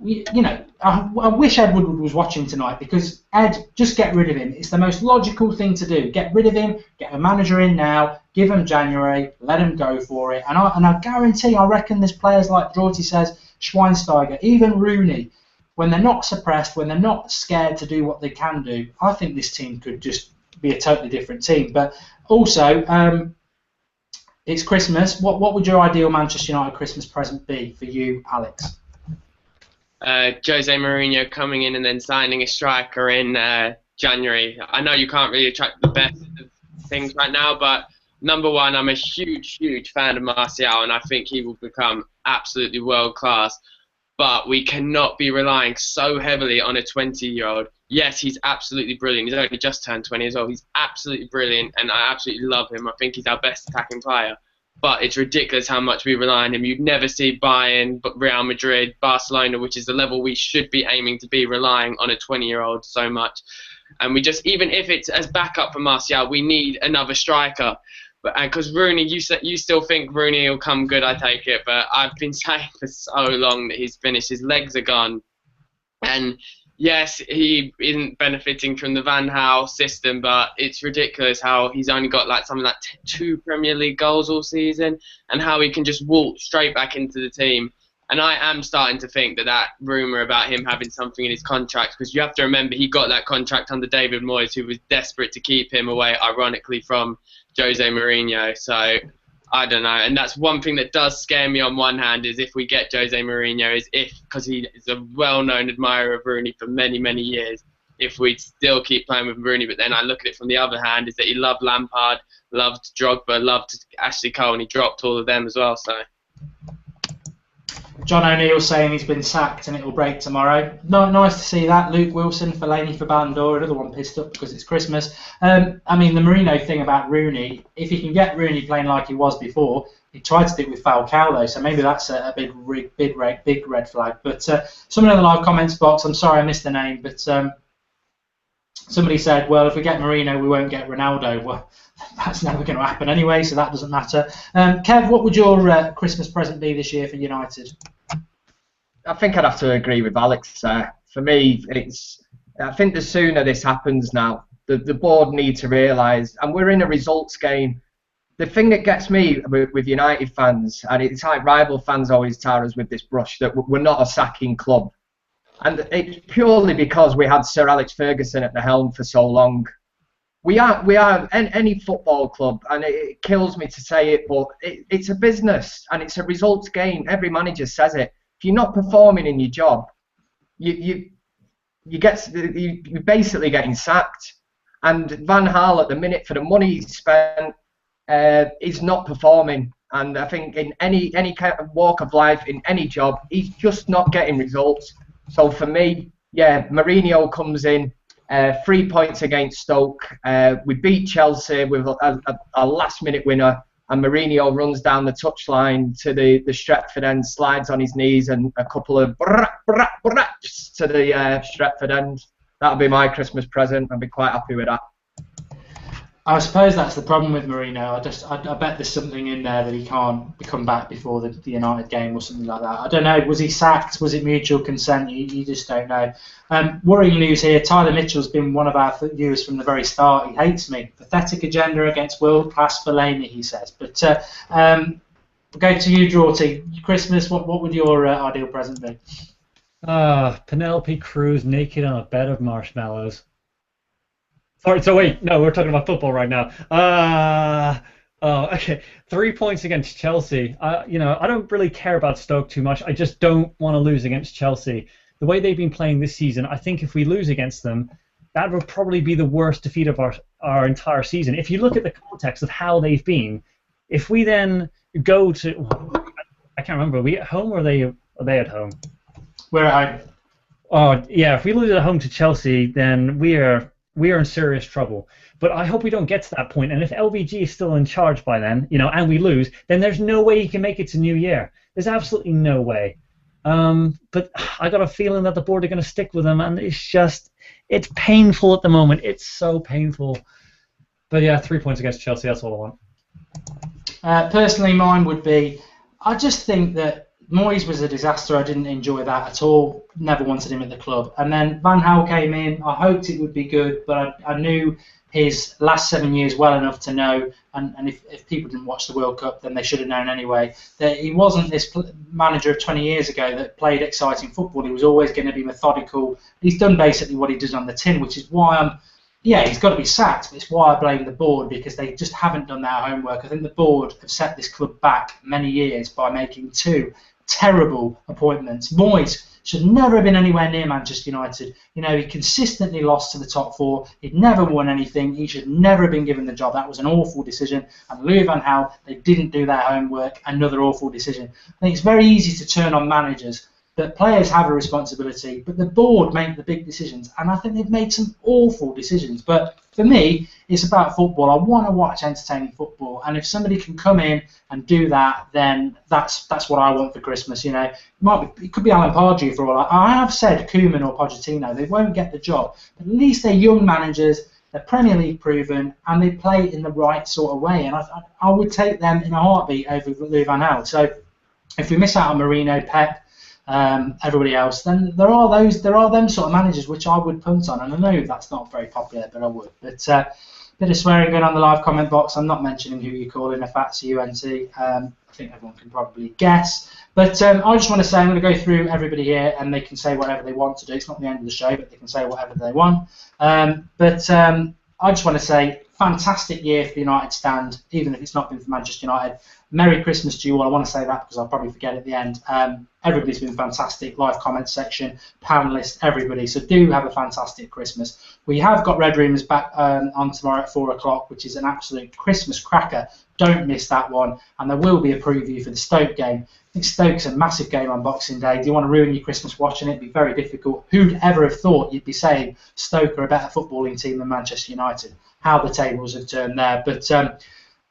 A: I wish Ed Woodward was watching tonight, because Ed, just get rid of him. It's the most logical thing to do. Get rid of him, get a manager in now, give him January, let him go for it. And I guarantee, I reckon there's players like Drorty says, Schweinsteiger, even Rooney, when they're not suppressed, when they're not scared to do what they can do, I think this team could just be a totally different team. But also, it's Christmas. What would your ideal Manchester United Christmas present be for you, Alex?
D: Jose Mourinho coming in and then signing a striker in January. I know you can't really attract the best of things right now, but number one, I'm a huge fan of Martial, and I think he will become absolutely world class. But we cannot be relying so heavily on a 20-year-old. Yes, he's absolutely brilliant. He's only just turned 20 as well. He's absolutely brilliant, and I absolutely love him. I think he's our best attacking player. But it's ridiculous how much we rely on him. You'd never see Bayern, Real Madrid, Barcelona, which is the level we should be aiming to be, relying on a 20-year-old so much. And we just, even if it's as backup for Martial, we need another striker. But because Rooney, you still think Rooney will come good, I take it. But I've been saying for so long that he's finished. His legs are gone. And yes, he isn't benefiting from the Van Gaal system, but it's ridiculous how he's only got something like 2 Premier League goals all season, and how he can just walk straight back into the team. And I am starting to think that rumour about him having something in his contract, because you have to remember he got that contract under David Moyes, who was desperate to keep him away, ironically, from Jose Mourinho. So I don't know, and that's one thing that does scare me on one hand, is if we get Jose Mourinho, because he is a well-known admirer of Rooney for many years, if we still keep playing with Rooney. But then I look at it from the other hand, is that he loved Lampard, loved Drogba, loved Ashley Cole, and he dropped all of them as well. So
A: John O'Neill saying he's been sacked and it will break tomorrow. Nice to see that. Luke Wilson, Fellaini for Ballon d'Or, another one pissed up because it's Christmas. The Mourinho thing about Rooney, if he can get Rooney playing like he was before, he tried to do it with Falcao though, so maybe that's a big red flag. But someone in the live comments box, I'm sorry I missed the name, but somebody said, well, if we get Mourinho, we won't get Ronaldo. Well, that's never going to happen anyway, so that doesn't matter. Kev, what would your Christmas present be this year for United?
B: I think I'd have to agree with Alex. For me, I think the sooner this happens now, the board need to realise, and we're in a results game. The thing that gets me with United fans, and it's like rival fans always tar us with this brush, that we're not a sacking club. And it's purely because we had Sir Alex Ferguson at the helm for so long. We are any football club, and it kills me to say it, but it's a business and it's a results game. Every manager says it. If you're not performing in your job, you're basically getting sacked. And Van Gaal at the minute, for the money he's spent, is not performing. And I think in any kind of walk of life, in any job, he's just not getting results. So for me, yeah, Mourinho comes in. 3 points against Stoke. We beat Chelsea with a last-minute winner, and Mourinho runs down the touchline to the Stretford end, slides on his knees, and a couple of braps to the Stretford end. That'll be my Christmas present. I'll be quite happy with that.
A: I suppose that's the problem with Mourinho. I bet there's something in there that he can't come back before the United game or something like that. I don't know. Was he sacked? Was it mutual consent? You just don't know. Worrying news here. Tyler Mitchell's been one of our viewers from the very start. He hates me. Pathetic agenda against world-class Fellaini, he says. But we'll go to you, Drorty. Christmas, what would your ideal present be?
C: Penelope Cruz naked on a bed of marshmallows. Sorry, so wait, no, we're talking about football right now. Okay, 3 points against Chelsea. I don't really care about Stoke too much. I just don't want to lose against Chelsea. The way they've been playing this season, I think if we lose against them, that would probably be the worst defeat of our entire season. If you look at the context of how they've been, if we then go to, I can't remember, are we at home or are they at home?
A: We're at home.
C: Oh yeah, if we lose at home to Chelsea, then we are in serious trouble. But I hope we don't get to that point. And if LVG is still in charge by then, and we lose, then there's no way he can make it to New Year. There's absolutely no way. But I got a feeling that the board are going to stick with him, and it's painful at the moment. It's so painful. But yeah, 3 points against Chelsea, that's all I want.
A: Personally, mine would be, I just think that Moyes was a disaster. I didn't enjoy that at all. Never wanted him at the club. And then Van Gaal came in. I hoped it would be good, but I knew his last 7 years well enough to know, and if people didn't watch the World Cup, then they should have known anyway, that he wasn't this manager of 20 years ago that played exciting football. He was always going to be methodical. He's done basically what he did on the tin, which is why he's got to be sacked. But it's why I blame the board, because they just haven't done their homework. I think the board have set this club back many years by making 2 terrible appointments. Moyes should never have been anywhere near Manchester United. He consistently lost to the top 4. He'd never won anything. He should never have been given the job. That was an awful decision. And Louis van Gaal, they didn't do their homework. Another awful decision. I think it's very easy to turn on managers, but players have a responsibility. But the board make the big decisions, and I think they've made some awful decisions. But for me, it's about football. I want to watch entertaining football, and if somebody can come in and do that, then that's what I want for Christmas. It could be Alan Pardew for all I have said. Koeman or Pochettino, they won't get the job, but at least they're young managers. They're Premier League proven, and they play in the right sort of way. And I would take them in a heartbeat over Louis van Gaal. So if we miss out on Mourinho, Pep, everybody else, then there are them sort of managers which I would punt on, and I know that's not very popular, but I would. But bit of swearing going on the live comment box. I'm not mentioning who you're calling, if that's UNT. I think everyone can probably guess. But I just want to say, I'm going to go through everybody here, and they can say whatever they want to do. It's not the end of the show, but they can say whatever they want. But I just want to say, fantastic year for the United stand, even if it's not been for Manchester United. Merry Christmas to you all. I want to say that because I'll probably forget at the end. Everybody's been fantastic. Live comments section, panelists, everybody. So do have a fantastic Christmas. We have got Red Rumours back on tomorrow at 4 o'clock, which is an absolute Christmas cracker. Don't miss that one. And there will be a preview for the Stoke game. I think Stoke's a massive game on Boxing Day. Do you want to ruin your Christmas watching it? It'd be very difficult. Who'd ever have thought you'd be saying Stoke are a better footballing team than Manchester United? How the tables have turned there. But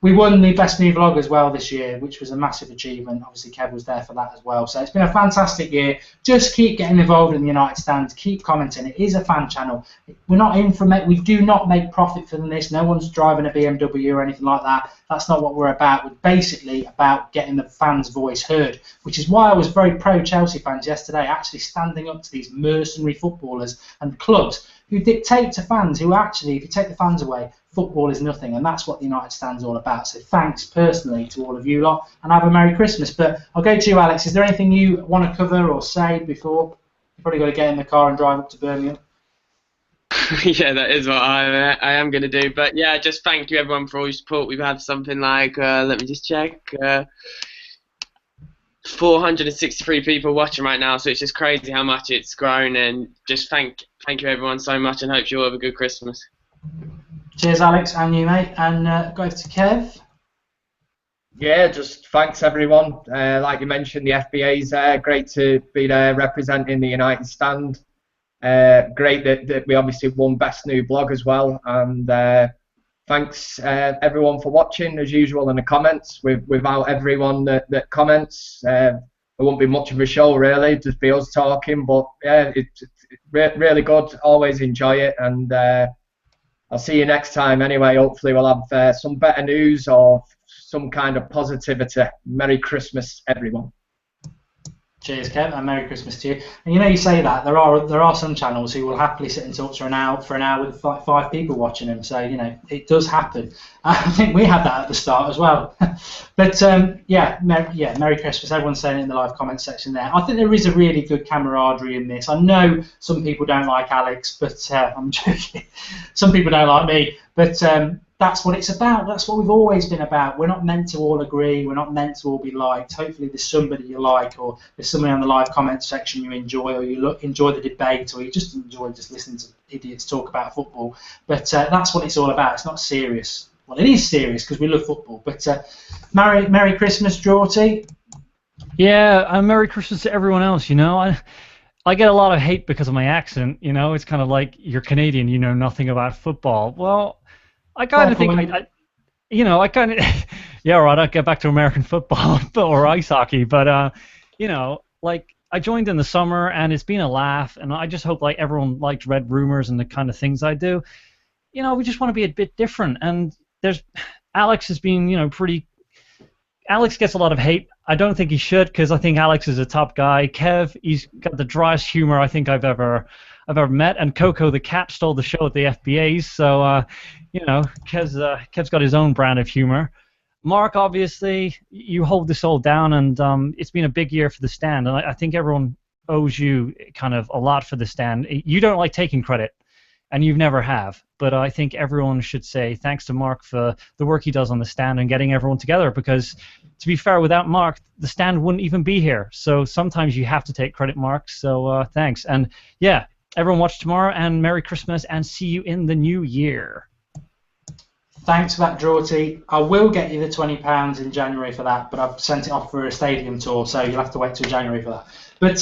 A: we won the Best New Vlog as well this year, which was a massive achievement. Obviously, Kev was there for that as well. So it's been a fantastic year. Just keep getting involved in the United Stand. Keep commenting. It is a fan channel. We're not in for we do not make profit from this. No one's driving a BMW or anything like that. That's not what we're about. We're basically about getting the fans' voice heard, which is why I was very pro-Chelsea fans yesterday, actually standing up to these mercenary footballers and clubs who dictate to fans, who actually, if you take the fans away, football is nothing, and that's what the United Stand's all about. So thanks personally to all of you lot, and have a Merry Christmas. But I'll go to you, Alex. Is there anything you want to cover or say before? You've probably got to get in the car and drive up to Birmingham.
D: Yeah, that is what I am going to do. But yeah, just thank you everyone for all your support. We've had something like, let me just check, 463 people watching right now, so it's just crazy how much it's grown. And just thank you everyone so much, and hope you all have a good Christmas.
A: Cheers, Alex, and you, mate. And go to Kev.
B: Yeah, just thanks everyone. Like you mentioned, the FBA's great to be there representing the United Stand. Great that we obviously won Best New Blog as well. And thanks everyone for watching as usual in the comments. Without everyone that comments, there won't be much of a show really, just be us talking. But yeah, it's really good. Always enjoy it, and I'll see you next time. Anyway, hopefully we'll have some better news or some kind of positivity. Merry Christmas, everyone.
A: Cheers, Kev, and Merry Christmas to you. And you say that there are some channels who will happily sit and talk for an hour with like 5 people watching them. So it does happen. I think we had that at the start as well. But Merry Christmas. Everyone's saying it in the live comment section there. I think there is a really good camaraderie in this. I know some people don't like Alex, but I'm joking. Some people don't like me, but that's what it's about. That's what we've always been about. We're not meant to all agree. We're not meant to all be liked. Hopefully there's somebody you like, or there's somebody on the live comment section you enjoy, or you enjoy the debate, or you just enjoy just listening to idiots talk about football. But that's what it's all about. It's not serious. Well, it is serious because we love football. But Merry Christmas, Geordie.
C: Yeah, and Merry Christmas to everyone else. I get a lot of hate because of my accent. It's kind of like, you're Canadian, you know nothing about football. Well, I kind of think I kind of, yeah, right. I'll get back to American football or ice hockey, but I joined in the summer and it's been a laugh, and I just hope everyone liked Red Rumors and the kind of things I do. We just want to be a bit different, and Alex has been pretty. Alex gets a lot of hate. I don't think he should, because I think Alex is a top guy. Kev, he's got the driest humor I think I've ever met, and Coco the cat stole the show at the FBAs, so Kev's got his own brand of humor. Mark, obviously, you hold this all down, and it's been a big year for the Stand, and I think everyone owes you kind of a lot for the Stand. You don't like taking credit, and you never have, but I think everyone should say thanks to Mark for the work he does on the Stand and getting everyone together, because, to be fair, without Mark, the Stand wouldn't even be here. So sometimes you have to take credit, Mark, so thanks. And yeah, everyone watch tomorrow, and Merry Christmas, and see you in the new year.
A: Thanks for that, Geordie. I will get you the £20 in January for that, but I've sent it off for a stadium tour, so you'll have to wait till January for that. But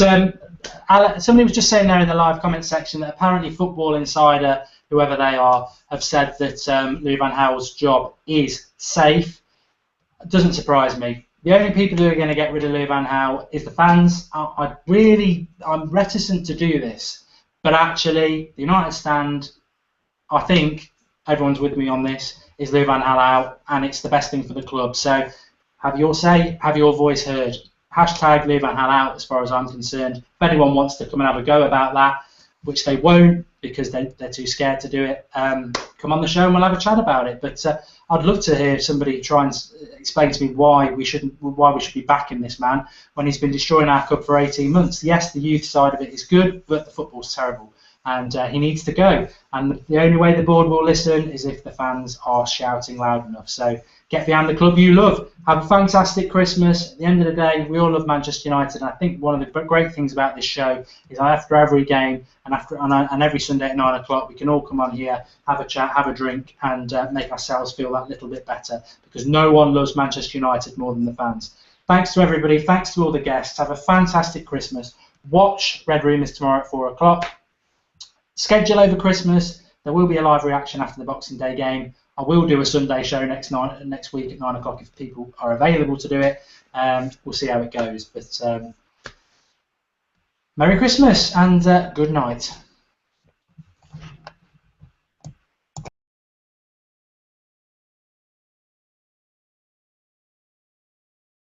A: somebody was just saying there in the live comment section that apparently Football Insider, whoever they are, have said that Louis van Gaal's job is safe. It doesn't surprise me. The only people who are going to get rid of Louis van Gaal is the fans. I'm reticent to do this, but actually, the United Stand, I think everyone's with me on this, is Louis van Gaal out, and it's the best thing for the club. So have your say, have your voice heard. Hashtag Louis van Gaal out, as far as I'm concerned. If anyone wants to come and have a go about that, which they won't because they're too scared to do it, come on the show and we'll have a chat about it. But I'd love to hear somebody try and explain to me why we should be backing this man when he's been destroying our club for 18 months. Yes, the youth side of it is good, but the football's terrible. And he needs to go. And the only way the board will listen is if the fans are shouting loud enough. So get behind the club you love. Have a fantastic Christmas. At the end of the day, we all love Manchester United. And I think one of the great things about this show is after every game and every Sunday at 9 o'clock, we can all come on here, have a chat, have a drink, and make ourselves feel that little bit better. Because no one loves Manchester United more than the fans. Thanks to everybody. Thanks to all the guests. Have a fantastic Christmas. Watch Red Rumors tomorrow at 4 o'clock. Schedule over Christmas. There will be a live reaction after the Boxing Day game. I will do a Sunday show next week at 9 o'clock if people are available to do it. We'll see how it goes. But Merry Christmas and good night.